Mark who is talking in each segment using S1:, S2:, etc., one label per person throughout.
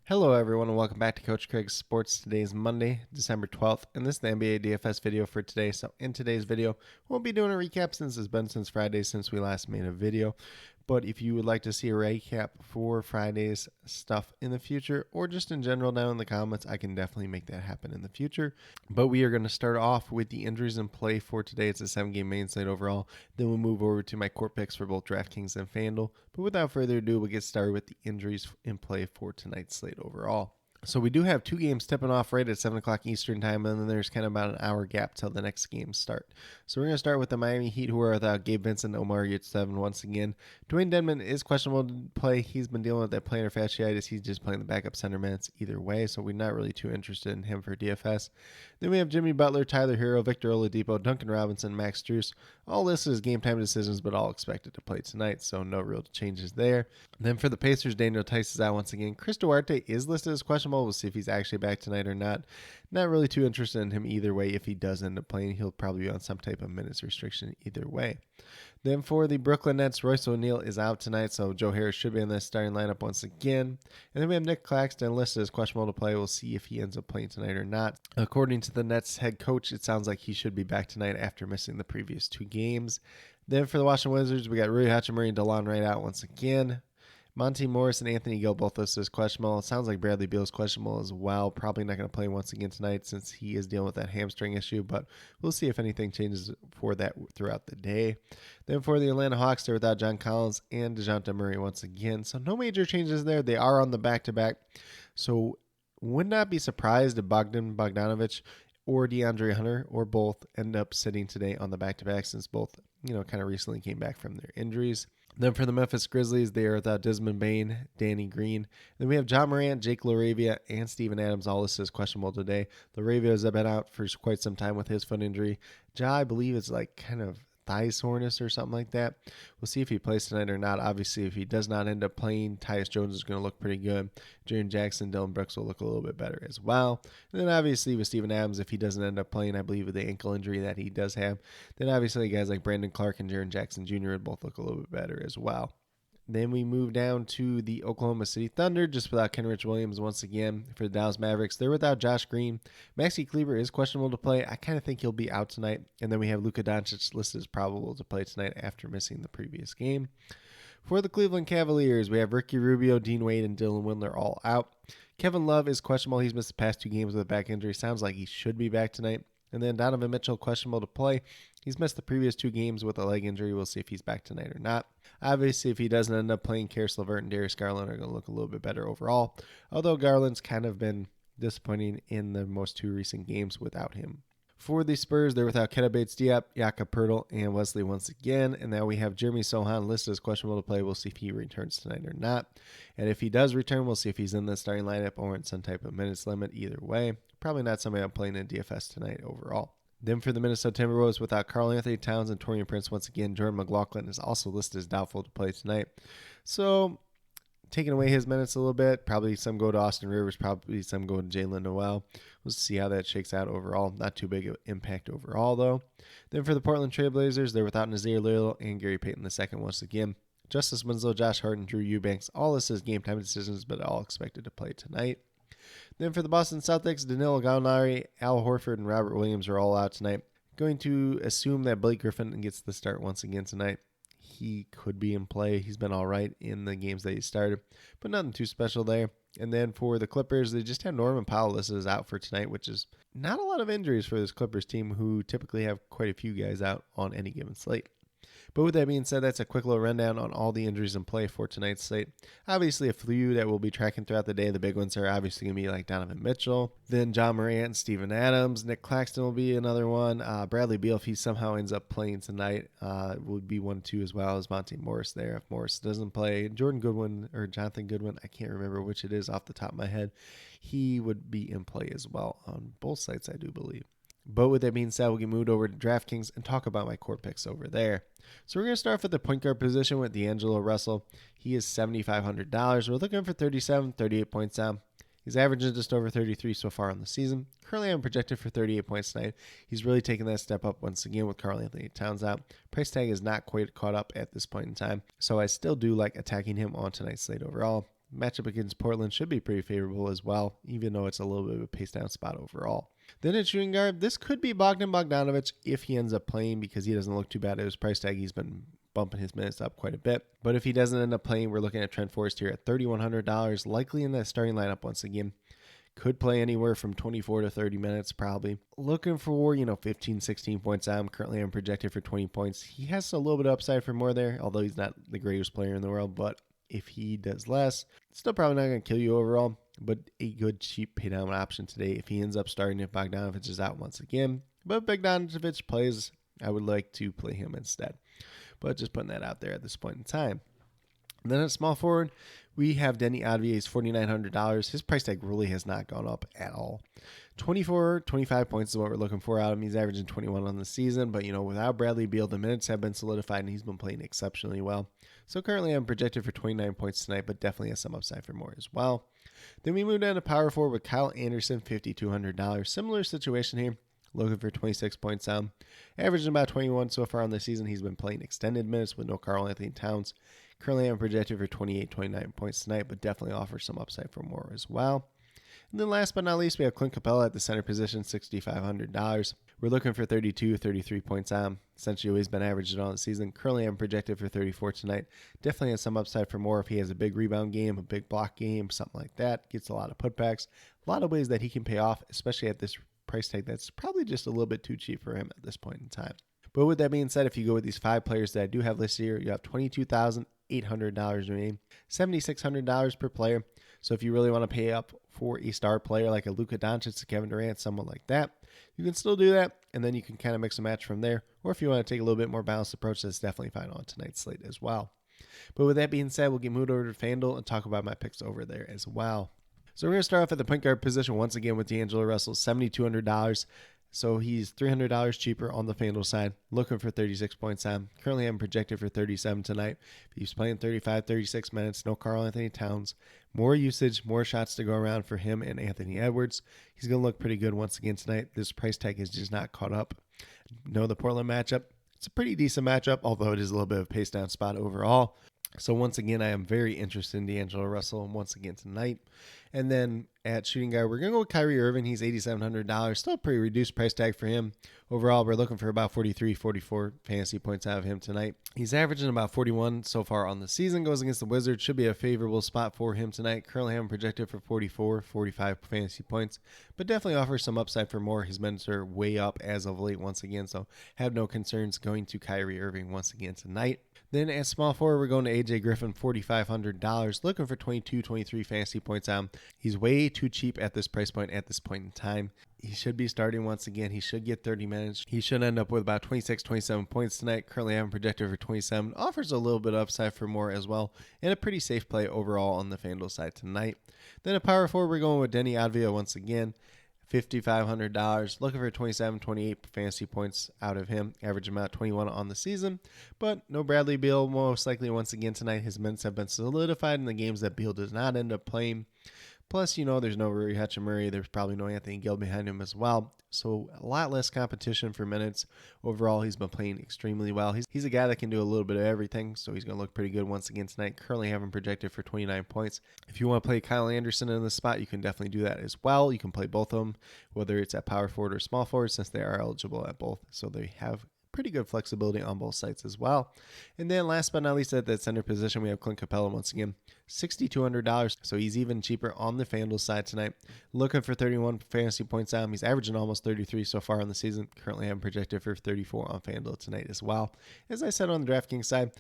S1: Hello everyone and welcome back to Coach Craig's Sports. Today is Monday, December 12th, and this is the NBA DFS video for today. So in today's video, we'll be doing a recap since it's been since Friday since we last made a video. But if you would like to see a recap for Friday's stuff in the future, or just in general down in the comments, I can definitely make that happen in the future. But we are going to start off with the injuries in play for today. It's a 7-game main slate overall. Then we'll move over to my core picks for both DraftKings and FanDuel. But without further ado, we'll get started with the injuries in play for tonight's slate overall. So we do have two games tipping off right at 7 o'clock Eastern time, and then there's kind of about an hour gap till the next games start. So we're going to start with the Miami Heat, who are without Gabe Vincent, Omar Yurtseven once again. Dwayne Dedmon is questionable to play. He's been dealing with that plantar fasciitis. He's just playing the backup center minutes either way, so we're not really too interested in him for DFS. Then we have Jimmy Butler, Tyler Hero, Victor Oladipo, Duncan Robinson, Max Strus. All listed as game time decisions, but all expected to play tonight, so no real changes there. Then for the Pacers, Daniel Tice is out once again. Chris Duarte is listed as questionable. We'll see if he's actually back tonight or not. Not really too interested in him either way. If he does end up playing, he'll probably be on some type of minutes restriction either way. Then for the Brooklyn Nets, Royce O'Neal is out tonight, so Joe Harris should be in the starting lineup once again. And then we have Nick Claxton listed as questionable to play. We'll see if he ends up playing tonight or not. According to the Nets head coach, it sounds like he should be back tonight after missing the previous two games. Then for the Washington Wizards, we got Rui Hachimura and DeLon Wright out once again. Monty Morris and Anthony Gill both listed as questionable. It sounds like Bradley Beal is questionable as well. Probably not going to play once again tonight since he is dealing with that hamstring issue, but we'll see if anything changes for that throughout the day. Then for the Atlanta Hawks, they're without John Collins and DeJounte Murray once again. So no major changes there. They are on the back-to-back. So would not be surprised if Bogdan Bogdanovic or DeAndre Hunter or both end up sitting today on the back-to-back since both, kind of recently came back from their injuries. Then for the Memphis Grizzlies, they are without Desmond Bane, Danny Green. Then we have John Morant, Jake LaRavia, and Steven Adams all listed as questionable today. LaRavia has been out for quite some time with his foot injury. Ja, I believe, is like kind of thigh soreness or something like that. We'll see if he plays tonight or not. Obviously, if he does not end up playing, Tyus Jones is going to look pretty good. Jaren Jackson, Dillon Brooks will look a little bit better as well. And then obviously with Steven Adams, if he doesn't end up playing, I believe with the ankle injury that he does have, then obviously guys like Brandon Clark and Jaren Jackson Jr. would both look a little bit better as well. Then we move down to the Oklahoma City Thunder, just without Kenrich Williams once again. For the Dallas Mavericks, they're without Josh Green. Maxi Kleber is questionable to play. I kind of think he'll be out tonight. And then we have Luka Doncic listed as probable to play tonight after missing the previous game. For the Cleveland Cavaliers, we have Ricky Rubio, Dean Wade, and Dylan Windler all out. Kevin Love is questionable. He's missed the past two games with a back injury. Sounds like he should be back tonight. And then Donovan Mitchell, questionable to play. He's missed the previous two games with a leg injury. We'll see if he's back tonight or not. Obviously, if he doesn't end up playing, Karis LeVert and Darius Garland are going to look a little bit better overall. Although Garland's kind of been disappointing in the most two recent games without him. For the Spurs, they're without Keita Bates-Diop, Jakob Poeltl, and Wesley once again. And now we have Jeremy Sohan listed as questionable to play. We'll see if he returns tonight or not. And if he does return, we'll see if he's in the starting lineup or in some type of minutes limit either way. Probably not somebody I'm playing in DFS tonight overall. Then for the Minnesota Timberwolves, without Karl Anthony Towns and Taurean Prince once again, Jordan McLaughlin is also listed as doubtful to play tonight. So taking away his minutes a little bit, probably some go to Austin Rivers, probably some go to Jalen Noel. We'll see how that shakes out overall. Not too big of an impact overall, though. Then for the Portland Trailblazers, they're without Nazir Little and Gary Payton II once again. Justice Winslow, Josh Hart, and Drew Eubanks, all this is game time decisions, but all expected to play tonight. Then for the Boston Celtics, Danilo Gallinari, Al Horford, and Robert Williams are all out tonight. Going to assume that Blake Griffin gets the start once again tonight. He could be in play. He's been all right in the games that he started, but nothing too special there. And then for the Clippers, they just have Norman Powell listed as out for tonight, which is not a lot of injuries for this Clippers team, who typically have quite a few guys out on any given slate. But with that being said, that's a quick little rundown on all the injuries in play for tonight's slate. Obviously, a few that we'll be tracking throughout the day. The big ones are obviously going to be like Donovan Mitchell, then John Morant and Steven Adams. Nick Claxton will be another one. Bradley Beal, if he somehow ends up playing tonight, would be 1-2 as well as Monty Morris there. If Morris doesn't play, Jordan Goodwin or Jonathan Goodwin, I can't remember which it is off the top of my head, he would be in play as well on both sites, I do believe. But with that being said, we'll get moved over to DraftKings and talk about my core picks over there. So we're going to start off with the point guard position with D'Angelo Russell. He is $7,500. We're looking for 38 points down. He's averaging just over 33 so far on the season. Currently, I'm projected for 38 points tonight. He's really taken that step up once again with Karl Anthony Towns out. Price tag is not quite caught up at this point in time, so I still do like attacking him on tonight's slate overall. Matchup against Portland should be pretty favorable as well, even though it's a little bit of a pace down spot overall. Then at shooting guard, this could be Bogdan Bogdanovic if he ends up playing, because he doesn't look too bad at his price tag. He's been bumping his minutes up quite a bit. But if he doesn't end up playing, we're looking at Trent Forrest here at $3,100, likely in that starting lineup once again. Could play anywhere from 24 to 30 minutes probably. Looking for, 15, 16 points. Currently I'm projected for 20 points. He has a little bit of upside for more there, although he's not the greatest player in the world. But if he does less, it's still probably not going to kill you overall. But a good cheap pay down option today if he ends up starting, if Bogdanovic is out once again. But if Bogdanovic plays, I would like to play him instead. But just putting that out there at this point in time. And then at small forward, we have Denny Advier. He's $4,900. His price tag really has not gone up at all. 24, 25 points is what we're looking for out of him. He's averaging 21 on the season. But, without Bradley Beal, the minutes have been solidified, and he's been playing exceptionally well. So currently I'm projected for 29 points tonight, but definitely has some upside for more as well. Then we move down to power forward with Kyle Anderson, $5,200. Similar situation here. Looking for 26 points down. Averaging about 21 so far on the season. He's been playing extended minutes with no Karl-Anthony Towns. Currently, I'm projected for 28, 29 points tonight, but definitely offers some upside for more as well. And then last but not least, we have Clint Capella at the center position, $6,500. We're looking for 32, 33 points on. Essentially, he's been averaging all the season. Currently, I'm projected for 34 tonight. Definitely has some upside for more if he has a big rebound game, a big block game, something like that. Gets a lot of putbacks. A lot of ways that he can pay off, especially at this price tag that's probably just a little bit too cheap for him at this point in time. But with that being said, if you go with these 5 players that I do have listed here, you have $22,800 remaining, $7,600 per player. So if you really want to pay up for a star player like a Luka Doncic, a Kevin Durant, someone like that, you can still do that, and then you can kind of mix and match from there. Or if you want to take a little bit more balanced approach, that's definitely fine on tonight's slate as well. But with that being said, we'll get moved over to FanDuel and talk about my picks over there as well. So we're going to start off at the point guard position once again with D'Angelo Russell, $7,200. So he's $300 cheaper on the FanDuel side, looking for 36 points on. Currently, I'm projected for 37 tonight. He's playing 35, 36 minutes, no Karl-Anthony Towns. More usage, more shots to go around for him and Anthony Edwards. He's going to look pretty good once again tonight. This price tag is just not caught up. The Portland matchup, it's a pretty decent matchup, although it is a little bit of a pace down spot overall. So once again, I am very interested in D'Angelo Russell once again tonight. And then at shooting guard, we're going to go with Kyrie Irving. He's $8,700. Still a pretty reduced price tag for him. Overall, we're looking for about 43, 44 fantasy points out of him tonight. He's averaging about 41 so far on the season. Goes against the Wizards. Should be a favorable spot for him tonight. Currently, I'm projected for 44, 45 fantasy points. But definitely offers some upside for more. His minutes are way up as of late once again. So have no concerns going to Kyrie Irving once again tonight. Then at small forward, we're going to A.J. Griffin, $4,500. Looking for 22, 23 fantasy points out. He's way too cheap at this price point at this point in time. He should be starting once again. He should get 30 minutes. He should end up with about 26, 27 points tonight. Currently, I have him projected for 27. Offers a little bit of upside for more as well. And a pretty safe play overall on the FanDuel side tonight. Then at power forward, we're going with Denny Advier once again. $5,500. Looking for 27, 28 fantasy points out of him. Average amount 21 on the season. But no Bradley Beal most likely once again tonight. His minutes have been solidified in the games that Beal does not end up playing. Plus, there's no Rui Hachimura. There's probably no Anthony Gill behind him as well. So a lot less competition for minutes. Overall, he's been playing extremely well. He's a guy that can do a little bit of everything, so he's going to look pretty good once again tonight. Currently have him projected for 29 points. If you want to play Kyle Anderson in this spot, you can definitely do that as well. You can play both of them, whether it's at power forward or small forward, since they are eligible at both. So they have pretty good flexibility on both sides as well. And then last but not least, at that center position, we have Clint Capella once again, $6,200. So he's even cheaper on the FanDuel side tonight. Looking for 31 fantasy points out. He's averaging almost 33 so far on the season. Currently, I'm projected for 34 on FanDuel tonight as well. As I said on the DraftKings side,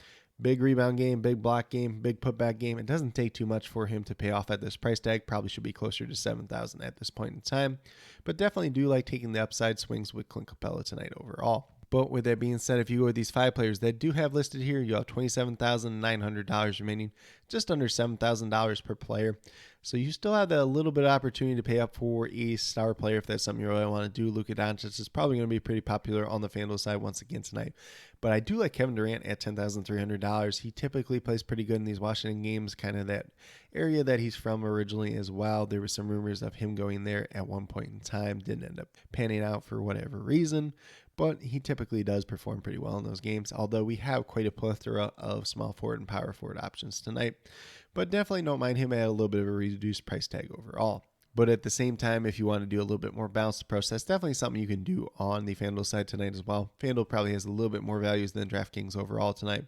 S1: big rebound game, big block game, big putback game. It doesn't take too much for him to pay off at this price tag. Probably should be closer to $7,000 at this point in time. But definitely do like taking the upside swings with Clint Capella tonight overall. But with that being said, if you go with these 5 players that do have listed here, you have $27,900 remaining, just under $7,000 per player. So you still have that little bit of opportunity to pay up for a star player if that's something you really want to do. Luka Doncic is probably going to be pretty popular on the FanDuel side once again tonight. But I do like Kevin Durant at $10,300. He typically plays pretty good in these Washington games, kind of that area that he's from originally as well. There were some rumors of him going there at one point in time. Didn't end up panning out for whatever reason. but he typically does perform pretty well in those games, although we have quite a plethora of small forward and power forward options tonight. But definitely don't mind him at a little bit of a reduced price tag overall. But at the same time, if you want to do a little bit more balanced approach, that's definitely something you can do on the FanDuel side tonight as well. FanDuel probably has a little bit more values than DraftKings overall tonight,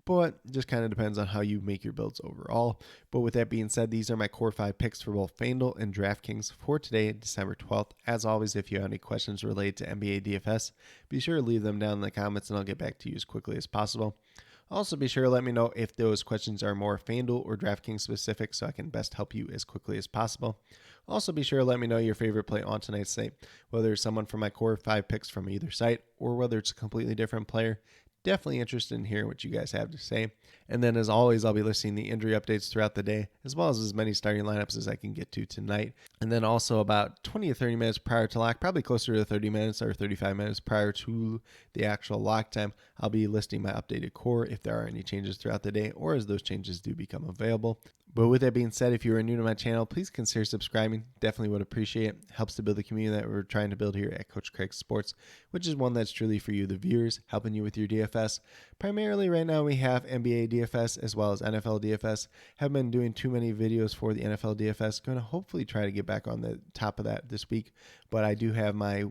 S1: but just kind of depends on how you make your builds overall. But with that being said, these are my core 5 picks for both FanDuel and DraftKings for today, December 12th. As always, if you have any questions related to NBA DFS, be sure to leave them down in the comments and I'll get back to you as quickly as possible. Also, be sure to let me know if those questions are more FanDuel or DraftKings specific so I can best help you as quickly as possible. Also, be sure to let me know your favorite play on tonight's site, whether it's someone from my core 5 picks from either site or whether it's a completely different player. Definitely interested in hearing what you guys have to say. And then, as always, I'll be listing the injury updates throughout the day, as well as many starting lineups as I can get to tonight. And then also about 20 to 30 minutes prior to lock, probably closer to 30 minutes or 35 minutes prior to the actual lock time, I'll be listing my updated core if there are any changes throughout the day or as those changes do become available. But with that being said, if you are new to my channel, please consider subscribing. Definitely would appreciate it. Helps to build the community that we're trying to build here at CoachCraigSports, which is one that's truly for you, the viewers, helping you with your DFS. Primarily right now we have NBA DFS as well as NFL DFS. Haven't been doing too many videos for the NFL DFS. Going to hopefully try to get back on the top of that this week, but I do have my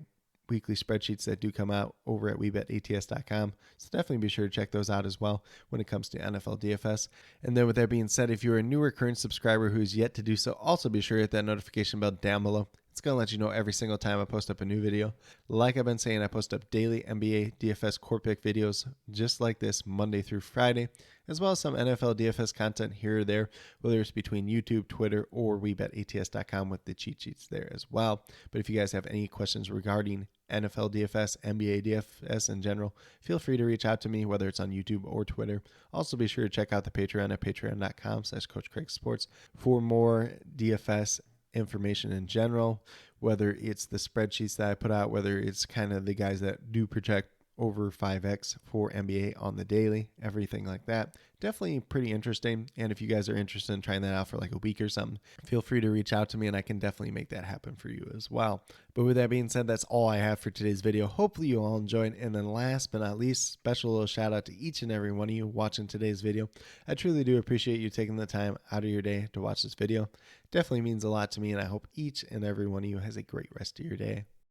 S1: weekly spreadsheets that do come out over at WeBetATS.com. So definitely be sure to check those out as well when it comes to NFL DFS. And then with that being said, if you're a newer current subscriber who's yet to do so, also be sure to hit that notification bell down below. It's going to let you know every single time I post up a new video. Like I've been saying, I post up daily NBA DFS Core Pick videos just like this Monday through Friday, as well as some NFL DFS content here or there, whether it's between YouTube, Twitter, or WeBetATS.com with the cheat sheets there as well. But if you guys have any questions regarding NFL DFS, NBA DFS in general, feel free to reach out to me, whether it's on YouTube or Twitter. Also, be sure to check out the Patreon at patreon.com/CoachCraigSports for more DFS information in general, whether it's the spreadsheets that I put out, whether it's kind of the guys that do project over 5x for NBA on the daily, everything like that. Definitely pretty interesting. And if you guys are interested in trying that out for like a week or something, feel free to reach out to me and I can definitely make that happen for you as well. But with that being said, that's all I have for today's video. Hopefully you all enjoyed. And then last but not least, special little shout out to each and every one of you watching today's video. I truly do appreciate you taking the time out of your day to watch this video. Definitely means a lot to me, and I hope each and every one of you has a great rest of your day.